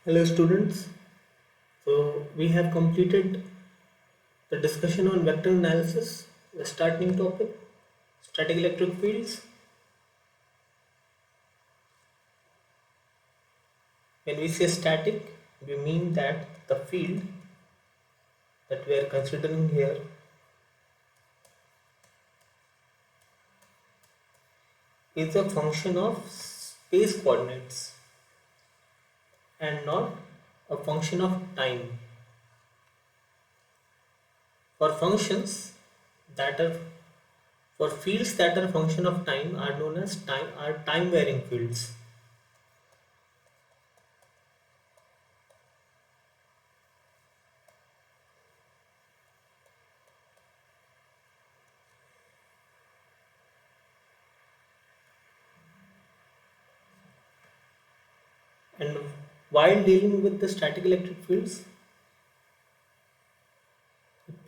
Hello students. So we have completed the discussion on vector analysis. The starting topic, static electric fields. When we say static, we mean that the field that we are considering here is a function of space coordinates and not a function of time. For functions that are for fields that are function of time are known as time varying fields. And while dealing with the static electric fields,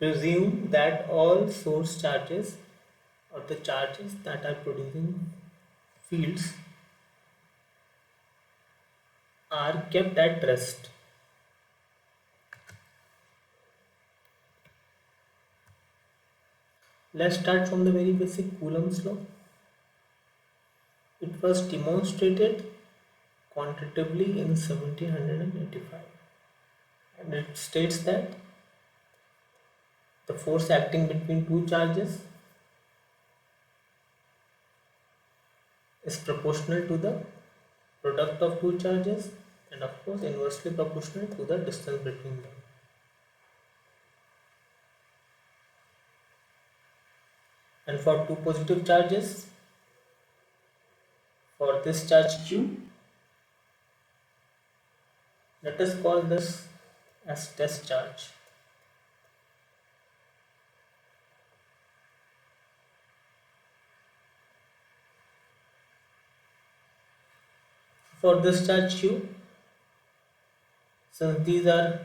presume that all source charges or the charges that are producing fields are kept at rest. Let's start from the very basic Coulomb's law. It was demonstrated quantitatively in 1785, and it states that the force acting between two charges is proportional to the product of two charges and of course inversely proportional to the distance between them. And for two positive charges, for this charge Q, let us call this as test charge. For this charge Q, since these are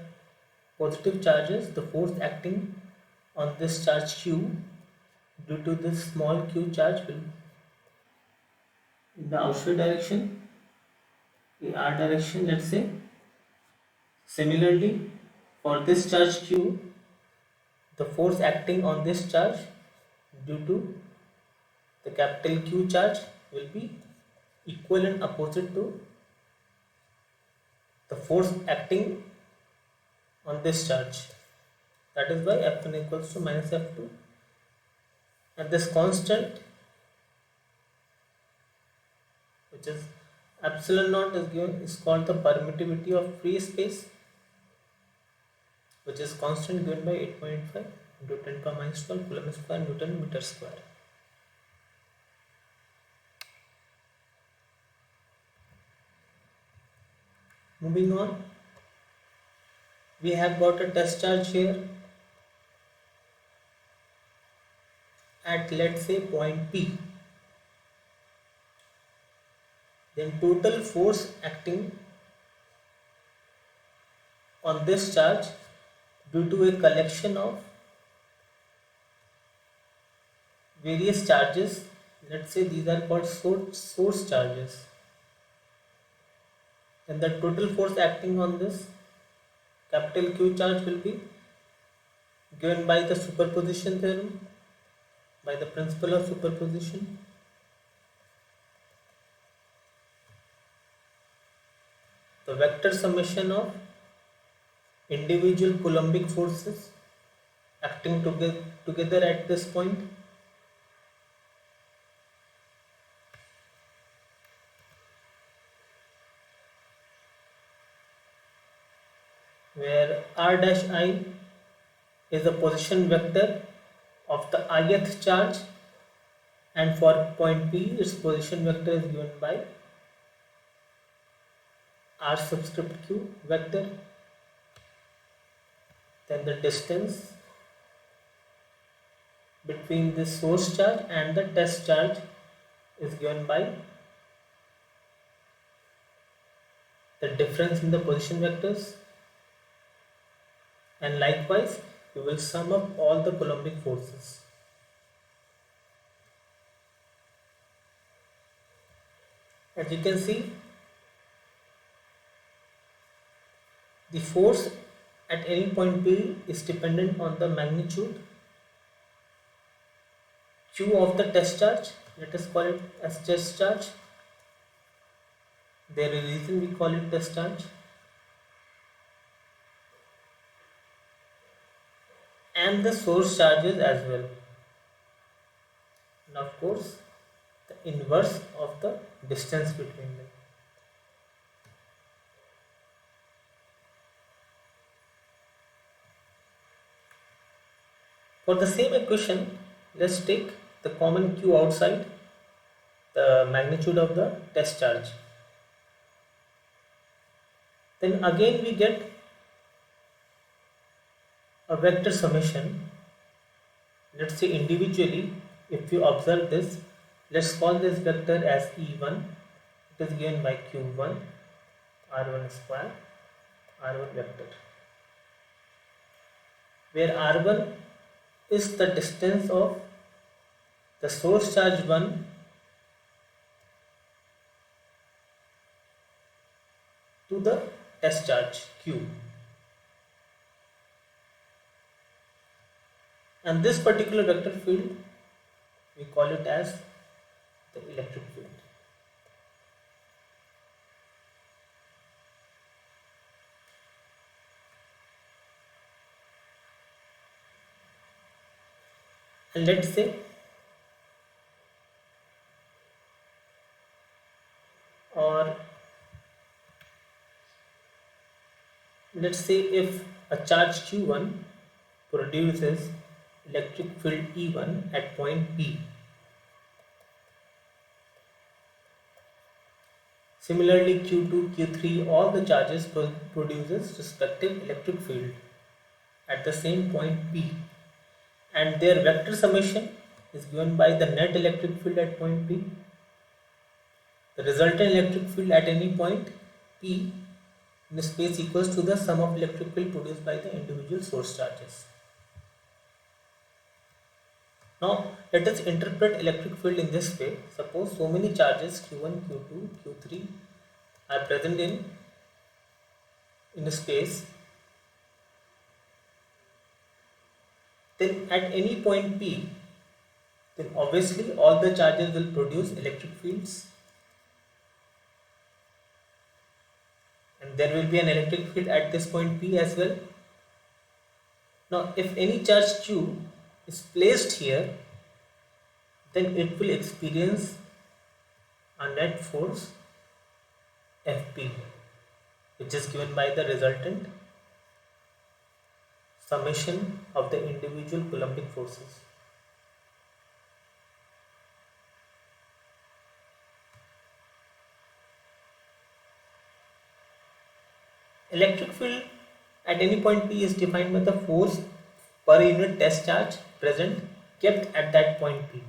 positive charges, the force acting on this charge Q due to this small q charge will in the outside direction, the r direction, let's say. Similarly, for this charge Q, the force acting on this charge due to the capital Q charge will be equal and opposite to the force acting on this charge. That is why F1 equals to minus F2. And this constant, which is epsilon naught, is given is called the permittivity of free space, which is constant given by 8.5 into 10 power minus 12 coulomb square Newton meter square. Moving on, we have got a test charge here at, let's say, point P. Then total force acting on this charge due to a collection of various charges, let's say these are called source charges, then the total force acting on this capital Q charge will be given by the superposition theorem, by the principle of superposition. The vector summation of individual coulombic forces acting together at this point, where r dash I is the position vector of the ith charge, and for point P its position vector is given by r subscript q vector. Then the distance between the source charge and the test charge is given by the difference in the position vectors, and likewise we will sum up all the coulombic forces. As you can see, The force at any point P is dependent on the magnitude Q of the test charge. Let us call it as test charge. There is a reason we call it test charge. And the source charges as well. And of course, the inverse of the distance between them. For the same equation, let's take the common Q outside, the magnitude of the test charge. Then again we get a vector summation. Let's say individually, if you observe this, let's call this vector as E1. It is given by Q1, R1 square, R1 vector, where R1 is the distance of the source charge 1 to the test charge Q. And this particular vector field, we call it as the electric field. And let's say if a charge Q1 produces electric field E1 at point P. Similarly, Q2, Q3, all the charges produces respective electric field at the same point P, and their vector summation is given by the net electric field at point P. The resultant electric field at any point P in space equals to the sum of electric field produced by the individual source charges. Now let us interpret electric field in this way. Suppose so many charges Q1, Q2, Q3 are present in a space. Then at any point P, then obviously all the charges will produce electric fields, and there will be an electric field at this point P as well. Now if any charge Q is placed here, then it will experience a net force Fp, which is given by the resultant summation of the individual Coulombic forces. Electric field at any point P is defined by the force per unit test charge present kept at that point P.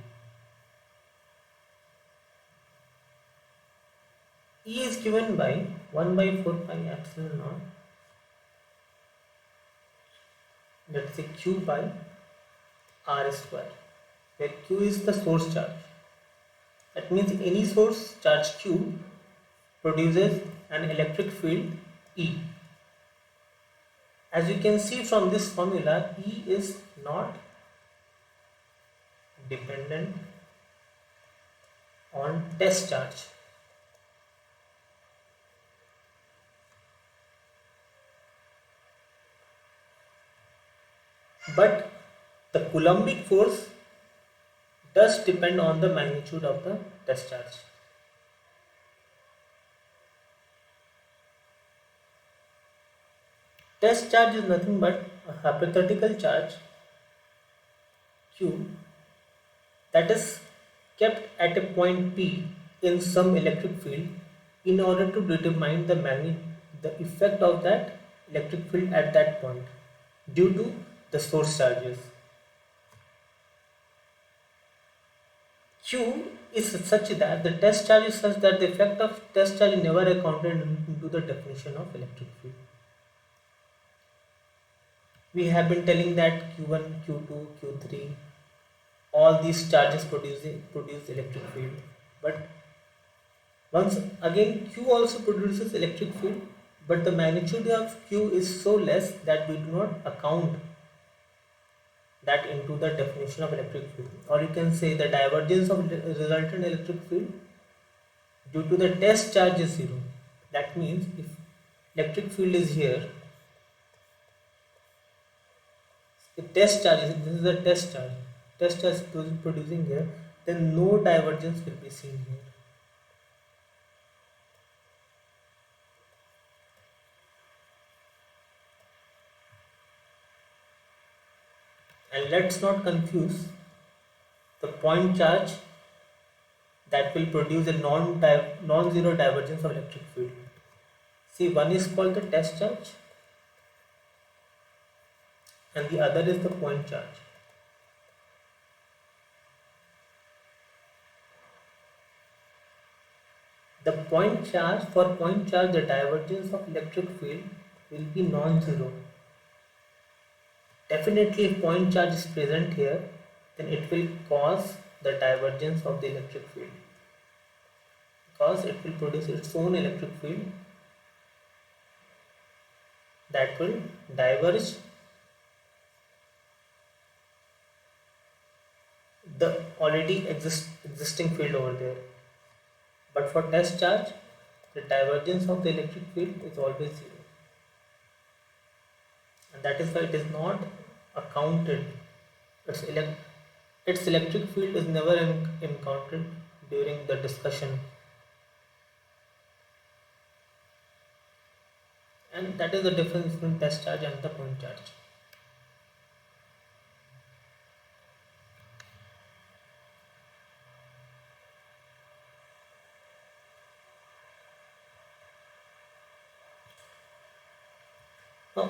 E is given by 1 by 4 pi epsilon naught, let's say Q by R square, where Q is the source charge. That means any source charge Q produces an electric field E. As you can see from this formula, E is not dependent on test charge. But the Coulombic force does depend on the magnitude of the test charge. Test charge is nothing but a hypothetical charge Q that is kept at a point P in some electric field in order to determine the effect of that electric field at that point due to the source charges. Q is such that the test charge is such that the effect of test charge is never accounted into the definition of electric field. We have been telling that Q1, Q2, Q3, all these charges produce electric field, but once again Q also produces electric field, but the magnitude of Q is so less that we do not account that into the definition of electric field. Or you can say the divergence of resultant electric field due to the test charge is zero. That means if electric field is here, the test charge is, this is the test charge is producing here, then no divergence will be seen here. And let's not confuse the point charge that will produce a non-zero divergence of electric field. See, one is called the test charge and the other is the point charge. The point charge, for point charge, the divergence of electric field will be non-zero. Definitely if point charge is present here, then it will cause the divergence of the electric field, because it will produce its own electric field that will diverge the already existing field over there. But for test charge, the divergence of the electric field is always zero, and that is why it is not accounted. Its, its electric field is never encountered during the discussion, and that is the difference between test charge and the point charge. Now,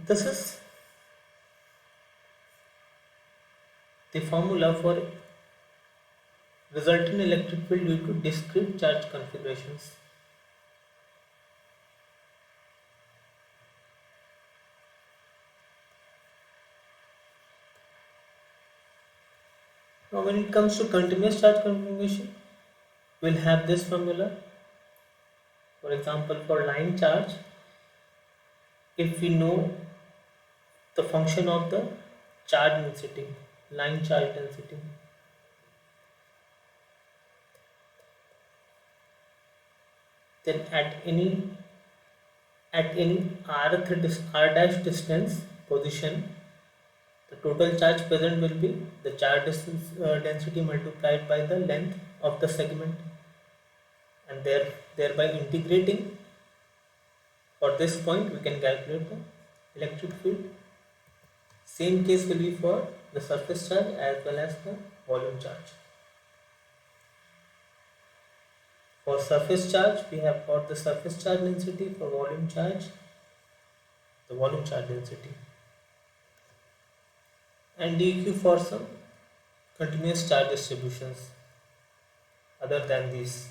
this is the formula for resultant electric field due to discrete charge configurations. Now, when it comes to continuous charge configuration, we'll have this formula. For example, for line charge, if we know the function of the charge density, line charge density, then at any r dash distance position, the total charge present will be the charge distance density multiplied by the length of the segment, and thereby integrating for this point we can calculate the electric field. Same case will be for the surface charge as well as the volume charge. For surface charge, we have got the surface charge density. For volume charge, the volume charge density, and dq for some continuous charge distributions other than these.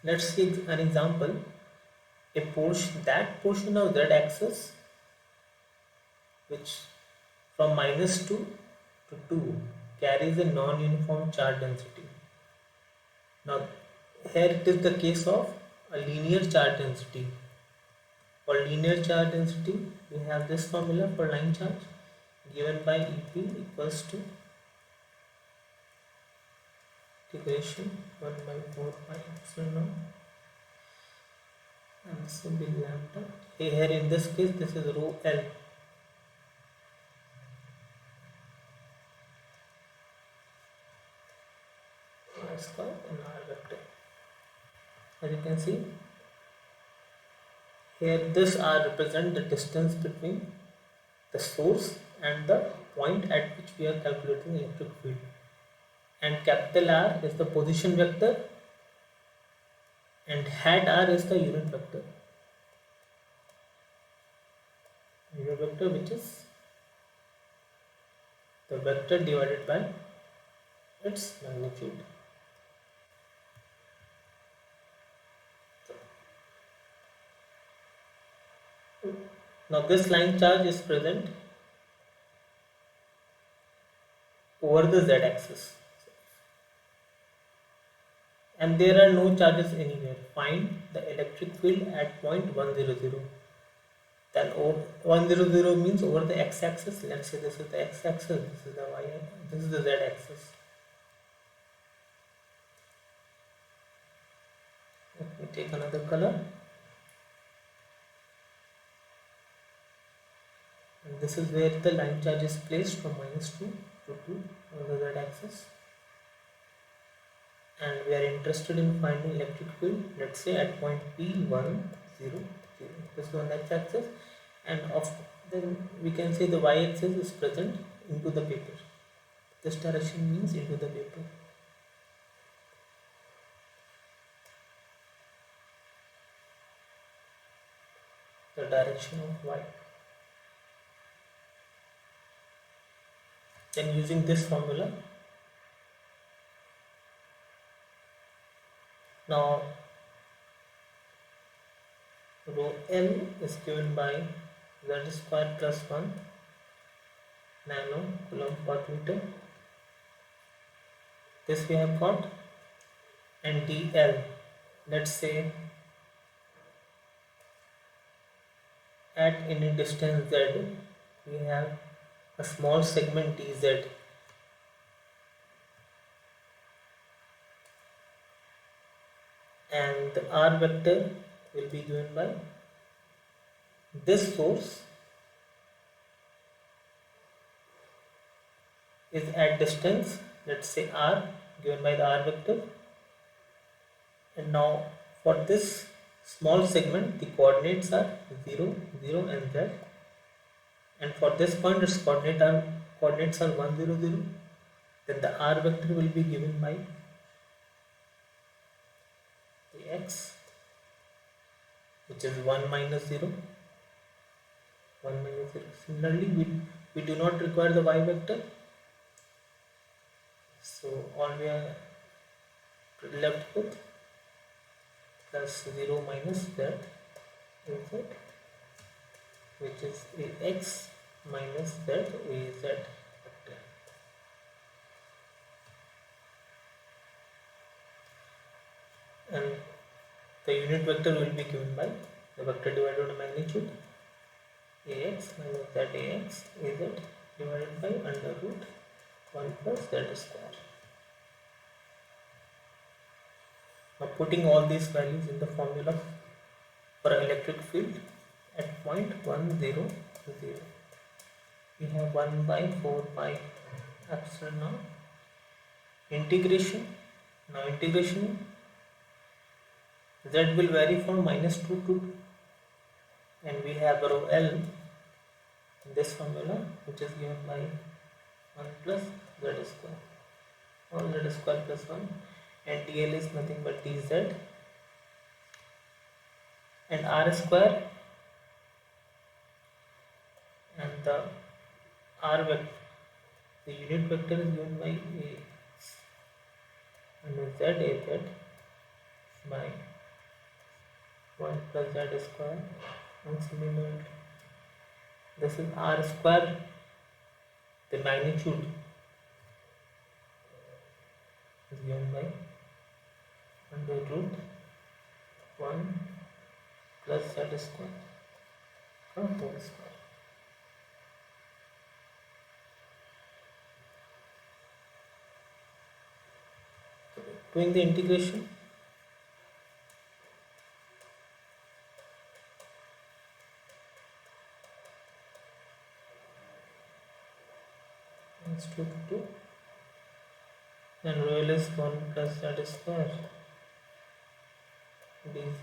Let's see an example. That portion of z axis which from -2 to 2 carries a non-uniform charge density. Now here it is the case of a linear charge density. For linear charge density, we have this formula for line charge given by EP equals to integration 1 by 4 pi epsilon naught, and this will be lambda. Here in this case, this is rho L. R square and R vector. As you can see, here this R represents the distance between the source and the point at which we are calculating electric field, and capital R is the position vector and hat R is the unit vector. Unit vector, which is the vector divided by its magnitude. Now this line charge is present over the z axis. and there are no charges anywhere. Find the electric field at point 100. Then 100 means over the x-axis. Let's say this is the x-axis, this is the y, this is the z-axis. Let me take another color. And this is where the line charge is placed from -2 to 2 on the z-axis. And we are interested in finding electric field, let's say at point P100. This is on the x-axis, and then we can say the y-axis is present into the paper. This direction means into the paper. The direction of y. Then using this formula, now rho L is given by z square plus 1 nano coulomb per meter. This we have got, and dl, let's say at any distance z we have a small segment dz, and the r vector will be given by this source is at distance, let's say r, given by the r vector. And now for this small segment the coordinates are 0, 0 and z, and for this point its coordinates are 1, 0, 0. Then the r vector will be given by the x, which is 1 minus 0, 1 minus 0. Similarly, we do not require the y vector, so all we are left with plus 0 minus z is z, which is ax minus z is z vector. And the unit vector will be given by the vector divided by magnitude, ax minus z ax az divided by under root 1 plus z square. Now putting all these values in the formula for electric field at point 1, 0, 0, we have 1 by 4 pi epsilon naught integration. Now integration z will vary from -2 to 2, and we have rho L in this formula, which is given by 1 plus z square, or z square plus 1, and dl is nothing but dz, and r square, and the r vector, the unit vector is given by a, and z az by 1 plus z square, and similarly this is r square, the magnitude is given by under root 1 plus z square whole square. So doing the integration, is 2 to 2, then rho L is 1 plus z square dz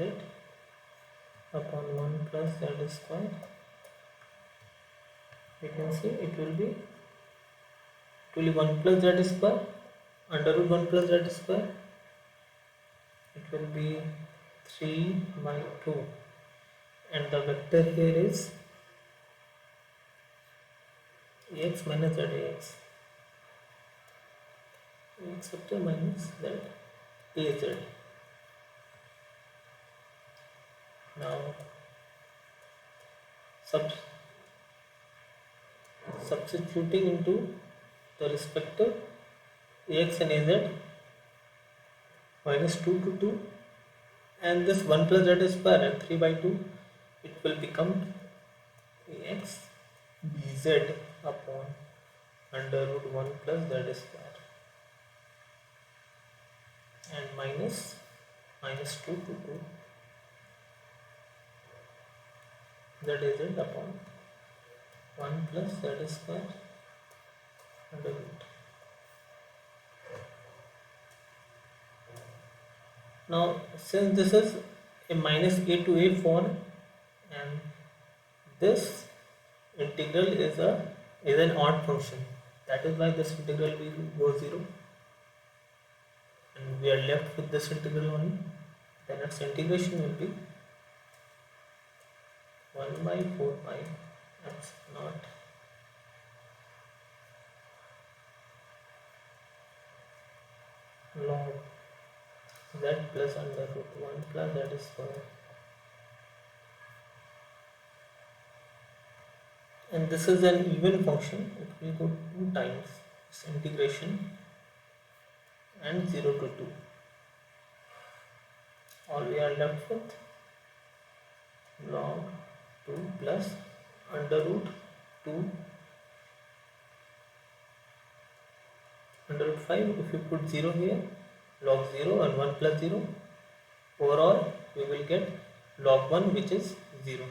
upon 1 plus z square. We can see it will be 1 plus z square under root 1 plus z square. It will be 3 by 2, and the vector here is ax minus z ax, ax vector minus z az. Now substituting into the respective ax and az, minus 2 to 2, and this 1 plus z square and 3 by 2, it will become ax bz upon under root 1 plus z square, and minus 2 to 2 z upon 1 plus z square under root. Now, since this is a minus a to a form, and this integral is an odd function, that is why this integral will go 0, and we are left with this integral only. Then its integration will be 1 by 4 pi epsilon naught log z plus under root 1 plus z square, and this is an even function. It will go 2 times this integration and 0 to 2. All we are left with log 2 plus under root 2 under root 5. If you put 0 here, log 0 and 1 plus 0, overall we will get log 1, which is 0.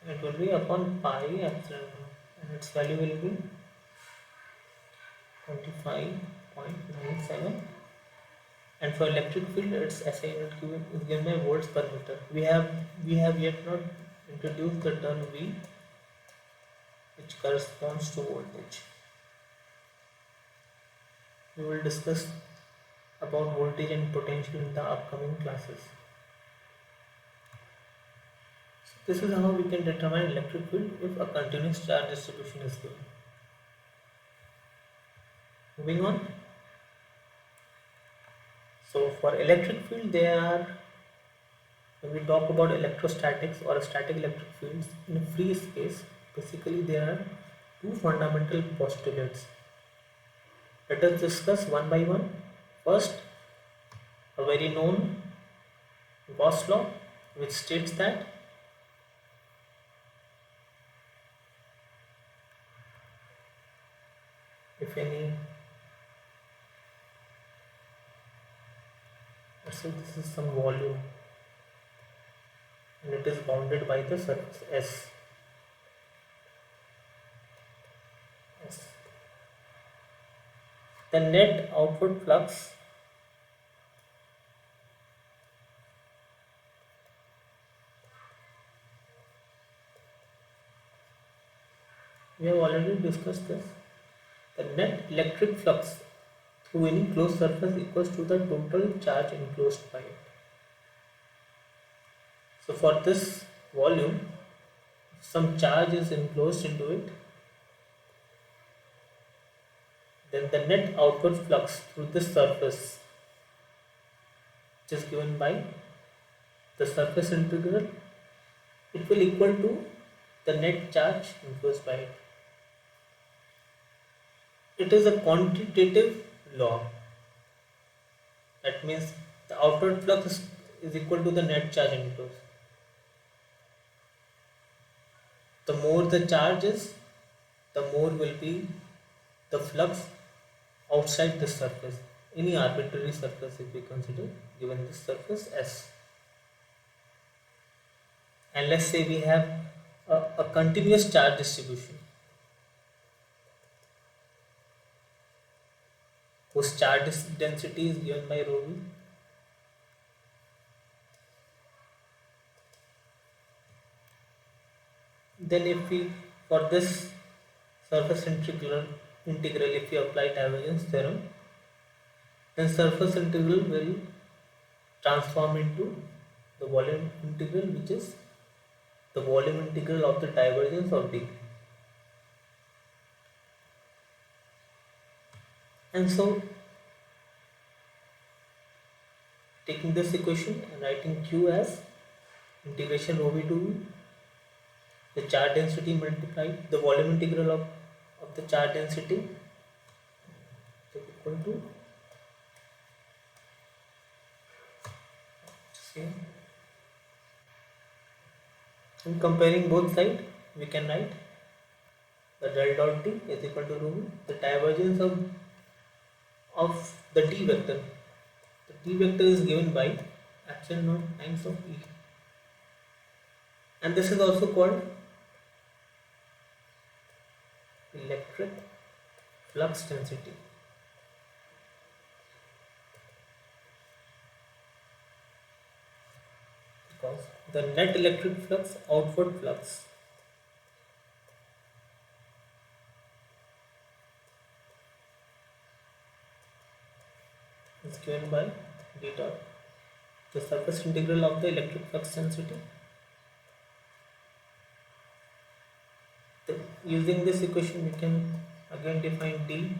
It will be upon pi epsilon, and its value will be 25.97. And for electric field, its SI unit is given by volts per meter. We have yet not introduced the term V, which corresponds to voltage. We will discuss about voltage and potential in the upcoming classes. So this is how we can determine electric field if a continuous charge distribution is given. Moving on. So for electric field, when we talk about electrostatics or static electric fields in a free space, basically there are two fundamental postulates. Let us discuss one by one. First, a very known Gauss law, which states that if any, let's say this is some volume and it is bounded by the surface S. The net outward flux we have already discussed this. The net electric flux through any closed surface equals to the total charge enclosed by it. So for this volume, some charge is enclosed into it, then the net outward flux through this surface, which is given by the surface integral, it will equal to the net charge enclosed by it. It is a quantitative law. That means the outward flux is equal to the net charge enclosed. The more the charge is, the more will be the flux outside this surface, any arbitrary surface if we consider, given this surface S. And let's say we have a continuous charge distribution whose charge density is given by rho v. Then if we, for this surface integral, if we apply divergence theorem, then surface integral will transform into the volume integral, which is the volume integral of the divergence of d. And so, taking this equation and writing Q as integration rho v to v, the charge density multiplied the volume integral of the charge density is equal to Okay. And comparing both sides, we can write the del dot t is equal to rho mu, the divergence of the t vector. The t vector is given by epsilon naught times of E, and this is also called electric flux density, because the net electric flux, outward flux, is given by d dot, the surface integral of the electric flux density. Using this equation, we can again define d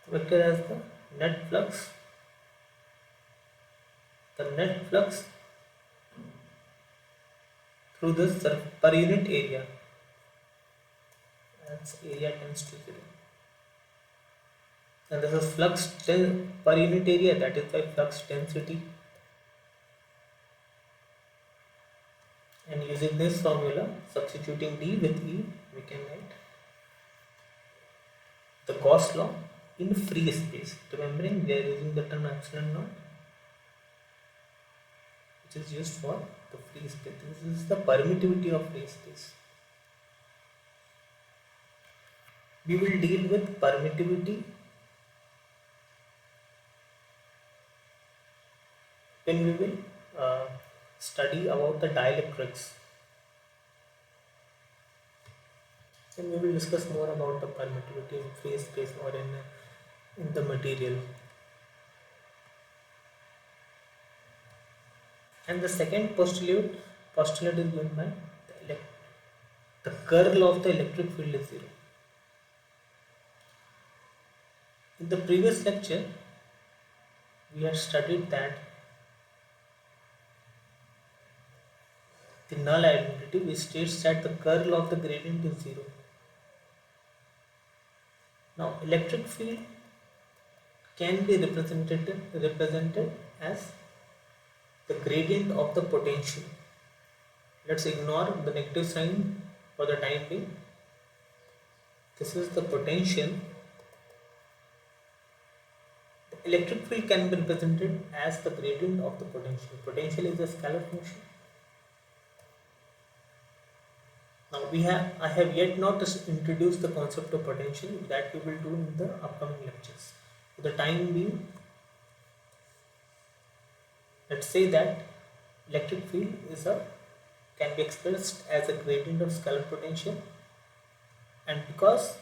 vector as the net flux through this per unit area, as area tends to 0. And this is flux per unit area, that is by flux density. And using this formula, substituting d with E, we can write the Gauss law in free space. Remembering we are using the term epsilon naught, which is used for the free space. This is the permittivity of free space. We will deal with permittivity when we will study about the dielectrics. Then we will discuss more about the permittivity in free space or in the material. And the second postulate is given by the curl of the electric field is 0. In the previous lecture, we had studied that the null identity, which states that the curl of the gradient is 0. Now, electric field can be represented as the gradient of the potential. Let's ignore the negative sign for the time being. This is the potential. The electric field can be represented as the gradient of the potential. Potential is a scalar function. Now I have yet not introduced the concept of potential. That we will do in the upcoming lectures. For the time being, let's say that electric field can be expressed as a gradient of scalar potential, and because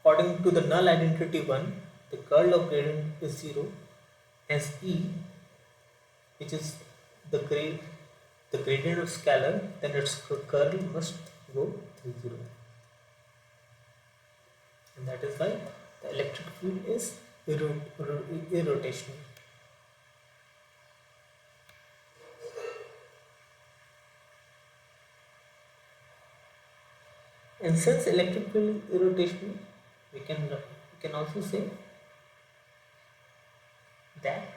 according to the null identity 1, the curl of gradient is 0, as E, which is the gradient of scalar, then its curl must go to 0. And that is why the electric field is irrotational. And since electric field is irrotational, we can also say that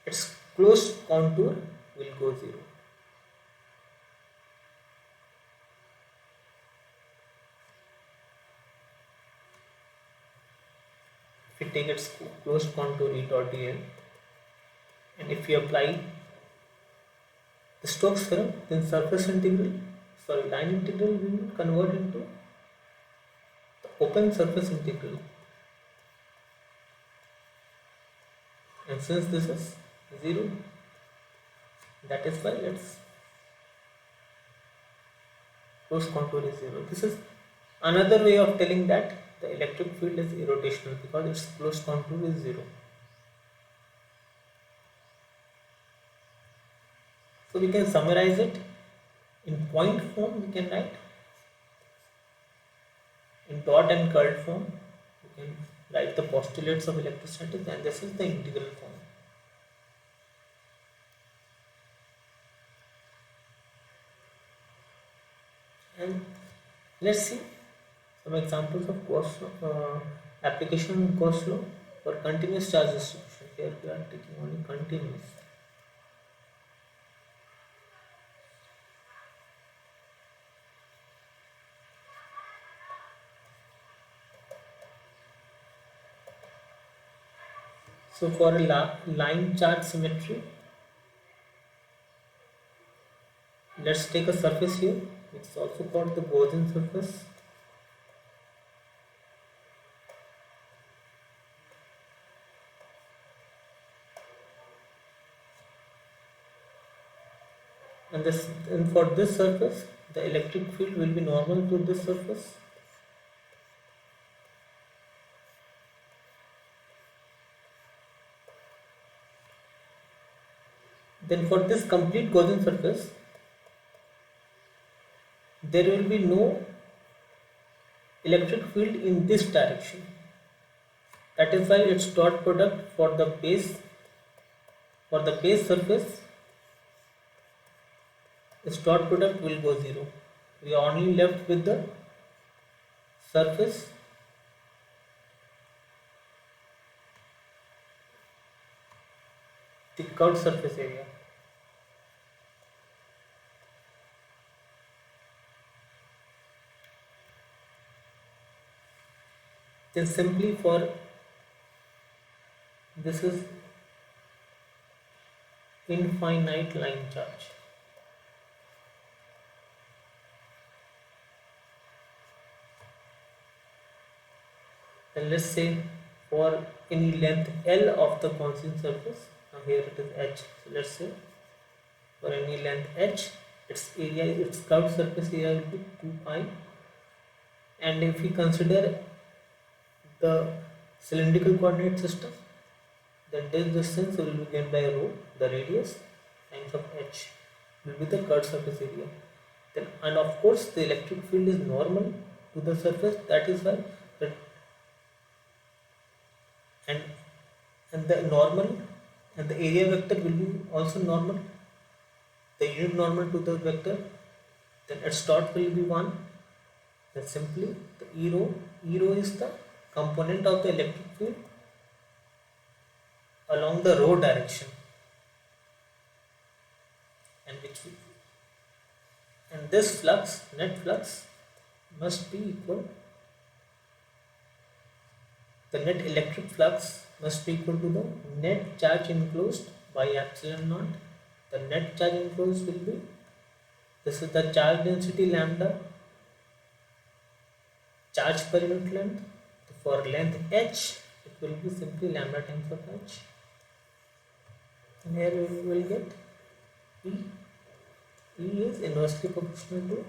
its closed contour will go 0. If we take its closed contour E dot dl, and if we apply the Stokes theorem, then line integral will convert into the open surface integral. And since this is 0, that is why its closed contour is 0. This is another way of telling that the electric field is irrotational, because its closed contour is 0. So we can summarize it in point form. We can write in dot and curl form. We can write the postulates of electrostatics, and this is the integral form. And let's see some examples of application of Gauss law For continuous charge distribution, here we are taking only continuous. So for a line charge symmetry, let's take a surface here, which is also called the Gaussian surface. And for this surface, the electric field will be normal to this surface. Then for this complete Gaussian surface, there will be no electric field in this direction. That is why its dot product for the base surface, its dot product will go 0. We are only left with the surface the curved surface area. Then simply for this is infinite line charge. And let's say for any length L of the constant surface, now here it is H. So let's say for any length H, its area, its curved surface area will be 2 pi. And if we consider the cylindrical coordinate system, then this distance will be given by rho, the radius, times of H will be the curved surface area. Then, and of course, the electric field is normal to the surface. That is why that and the normal and the area vector will be also normal. The unit normal to the vector. Then its dot will be 1. Then simply the E rho is the component of the electric field along the rho direction, and this flux, net flux, must be equal. The net electric flux must be equal to the net charge enclosed by epsilon naught. The net charge enclosed will be, this is the charge density lambda, charge per unit length. For length h, it will be simply lambda times of h. And here we will get E. E is inversely proportional to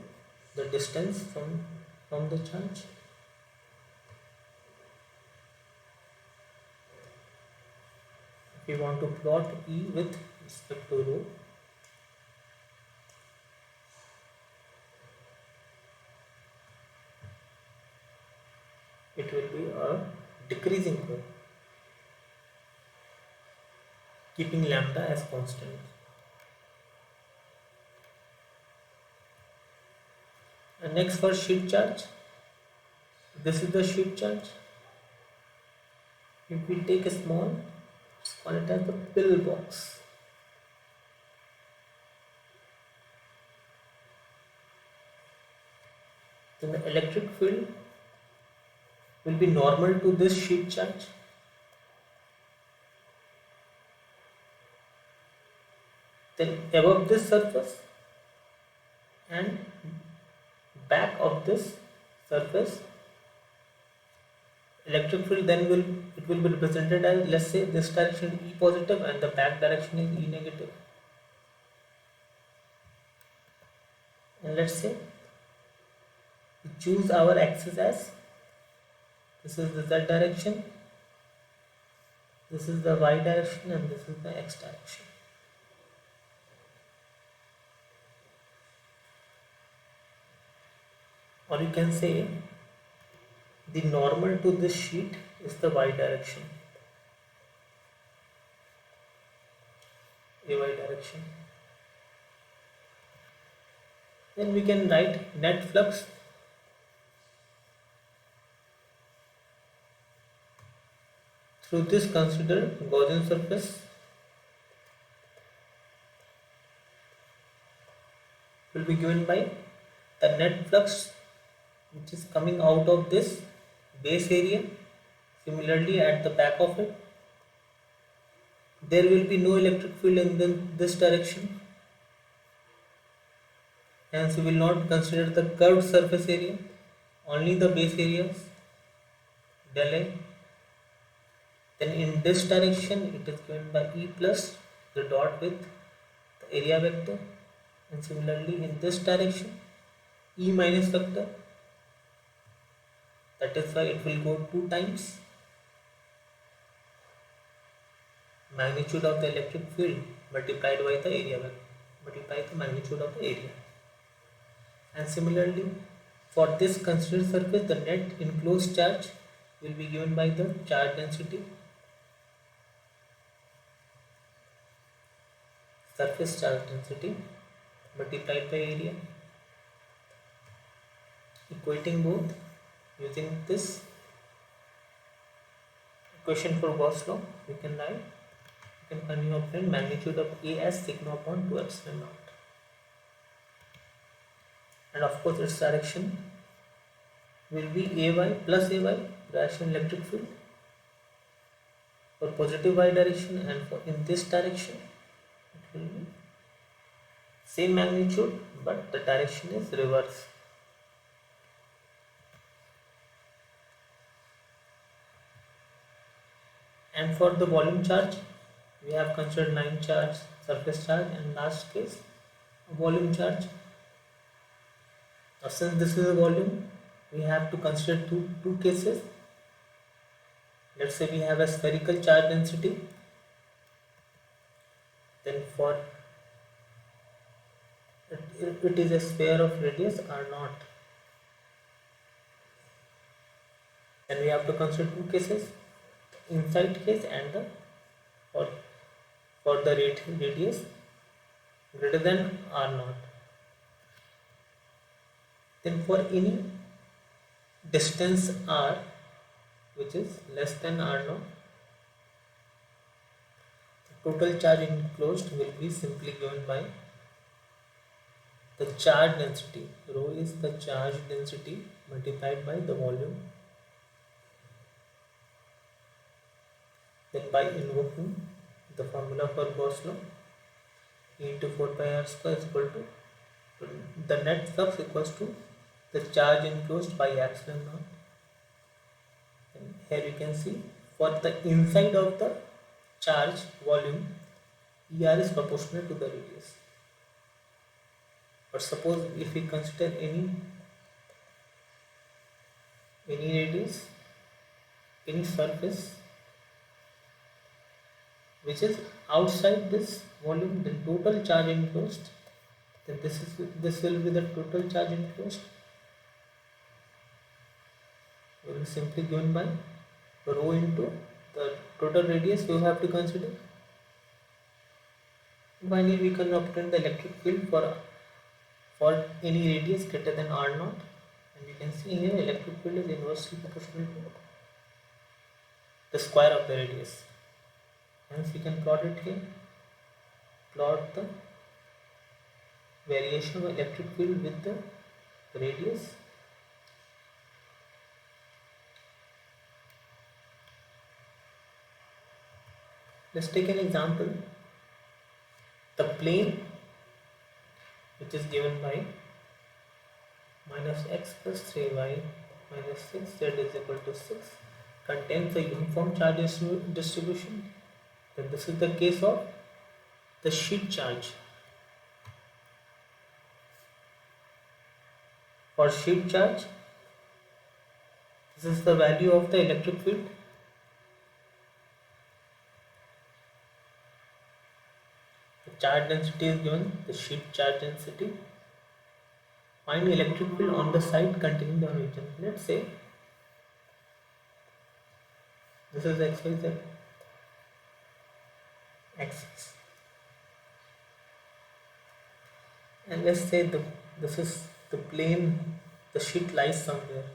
the distance from the charge. If we want to plot E with respect to rho, it will be a decreasing curve, keeping lambda as constant. And next for sheet charge, this is the sheet charge. If we take a small, let's call it as the pillbox. Then the electric field will be normal to this sheet charge. Then above this surface and back of this surface, electric field then will be represented as, let's say this direction E positive and the back direction is E negative. And let's say we choose our axis as, this is the Z direction, this is the Y direction, and this is the X direction. Or you can say the normal to this sheet is the Y direction, AY direction. Then we can write net flux Through this, consider Gaussian surface will be given by the net flux which is coming out of this base area. Similarly, at the back of it, there will be no electric field in this direction. Hence, we will not consider the curved surface area, only the base areas, del A. Then in this direction, it is given by E plus the dot with the area vector. And similarly, in this direction, E minus vector. That is why it will go 2 times magnitude of the electric field multiplied by the area vector, multiply the magnitude of the area. And similarly, for this considered surface, the net enclosed charge will be given by the charge density, surface charge density multiplied by area, equating both using this equation for Gauss law. We can write, we can finally obtain magnitude of A as sigma upon 2 epsilon naught. And of course, its direction will be AY plus AY, direction electric field for positive Y direction, and for in this direction it will be same magnitude but the direction is reverse. And for the volume charge, we have considered line charge, surface charge, and last case volume charge. Now, since this is a volume, we have to consider two cases. Let's say we have a spherical charge density. Then for it is a sphere of radius r0. Then we have to consider two cases, inside case and the for the radius greater than r0. Then for any distance r which is less than r0, the total charge enclosed will be simply given by the charge density. Rho is the charge density multiplied by the volume. Then by invoking the formula for Gauss law, E into 4 pi r square is equal to the net flux equals to the charge enclosed by epsilon naught. And here you can see for the inside of the charge volume, ER is proportional to the radius. But suppose if we consider any radius, any surface which is outside this volume, the total charge enclosed, then this will be the total charge enclosed, will be simply given by rho into the total radius you have to consider. Finally, we can obtain the electric field for any radius greater than r0, and you can see here electric field is inversely proportional to the square of the radius. Hence we can plot it here, plot the variation of electric field with the radius. Let's take an example. The plane which is given by minus x plus 3y minus 6z is equal to 6 contains a uniform charge distribution. Then this is the case of the sheet charge. For sheet charge, this is the value of the electric field. The charge density is given, the sheet charge density. Find electric field on the side containing the origin. Let's say this is XYZ axis, and let's say this is the plane, the sheet lies somewhere.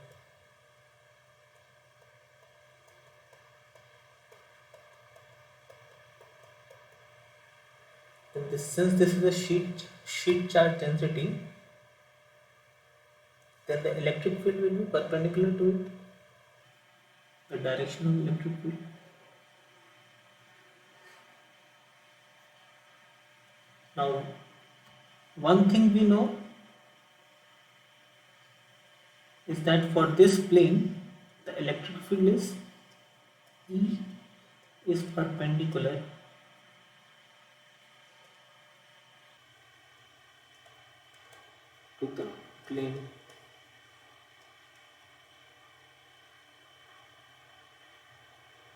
Then since this is a sheet charge density, then the electric field will be perpendicular to it, the direction of the electric field. Now, one thing we know is that for this plane, the electric field is E is perpendicular to the plane.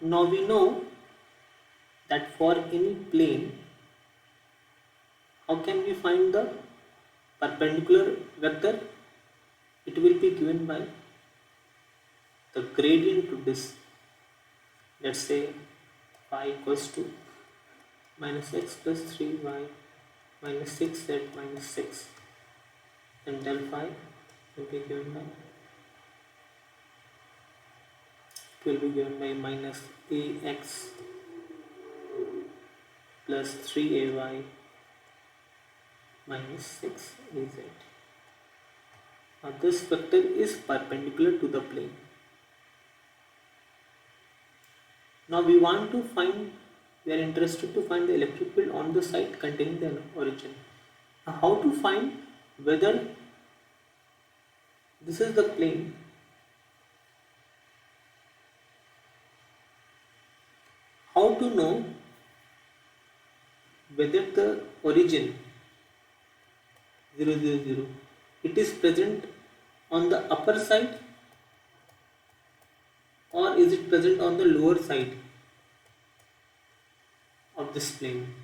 Now we know that for any plane, how can we find the perpendicular vector? It will be given by the gradient to this. Let's say phi equals to minus x plus 3y minus 6z minus 6. Then del phi will be given by, minus ax plus 3ay minus 6az. Now this vector is perpendicular to the plane. Now we are interested to find the electric field on the side containing the origin. Now how to find whether this is the plane? How to know whether the origin 0, 0, 0, it is present on the upper side or is it present on the lower side of this plane?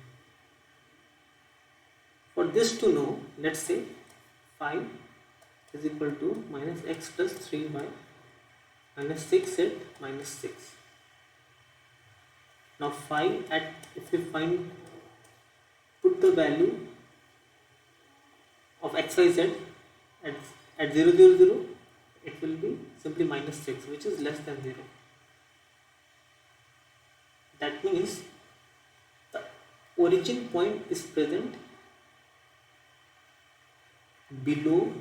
For this to know, let's say phi is equal to minus x plus 3y minus 6z minus 6. Now phi if we put the value of xyz at 0, 0, 0, it will be simply minus 6, which is less than 0. That means the origin point is present below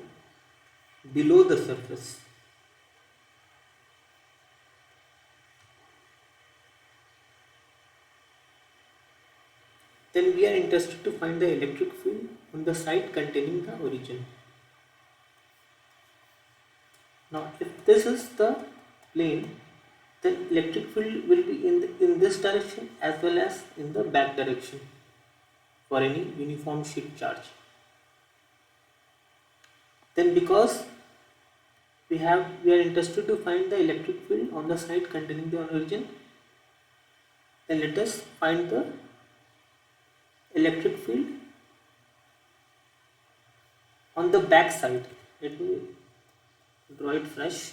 the surface. Then we are interested to find the electric field on the side containing the origin. Now if this is the plane, then electric field will be in this direction as well as in the back direction for any uniform sheet charge. Then because we are interested to find the electric field on the side containing the origin, then let us find the electric field on the back side. Let me draw it fresh.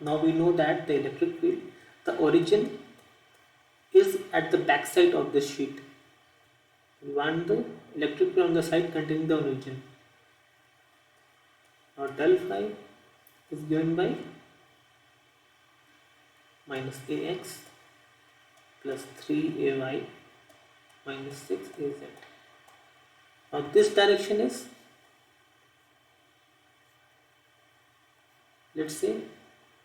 Now we know that the electric field, the origin is at the back side of the sheet. We want the electric field on the side containing the origin. Now del phi is given by minus ax plus 3ay minus 6az. Now this direction is, let's say,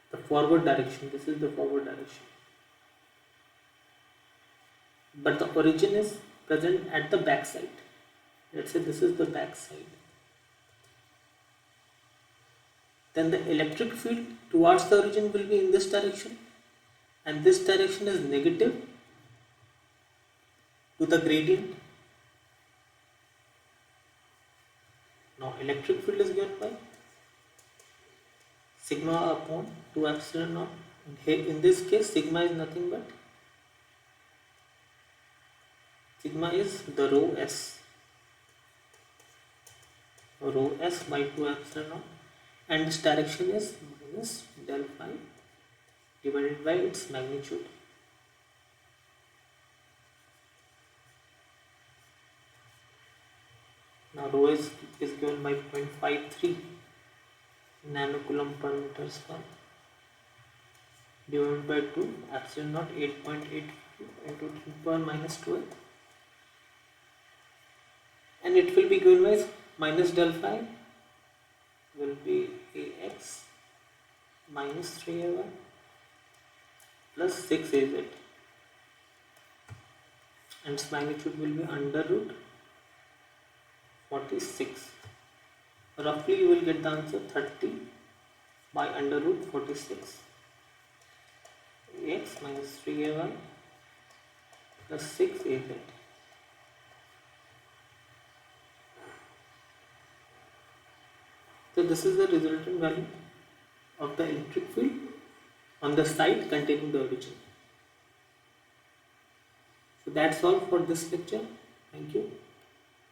the forward direction. This is the forward direction, but the origin is present at the back side. Let's say this is the back side. Then the electric field towards the origin will be in this direction, and this direction is negative to the gradient. Now electric field is given by sigma upon 2 epsilon naught. In this case, sigma is nothing but the rho s by 2 epsilon naught, and this direction is minus del phi divided by its magnitude. rho is given by 0.53 nanocoulomb per meter square divided by 2 epsilon naught 8.8 into 10 power minus 12, and it will be given by minus del phi will be ax minus 3ay plus 6az, and its magnitude will be under root 46. Roughly you will get the answer 30 by under root 46 ax minus 3ay plus 6az. So this is the resultant value of the electric field on the site containing the origin. So that's all for this lecture. Thank you.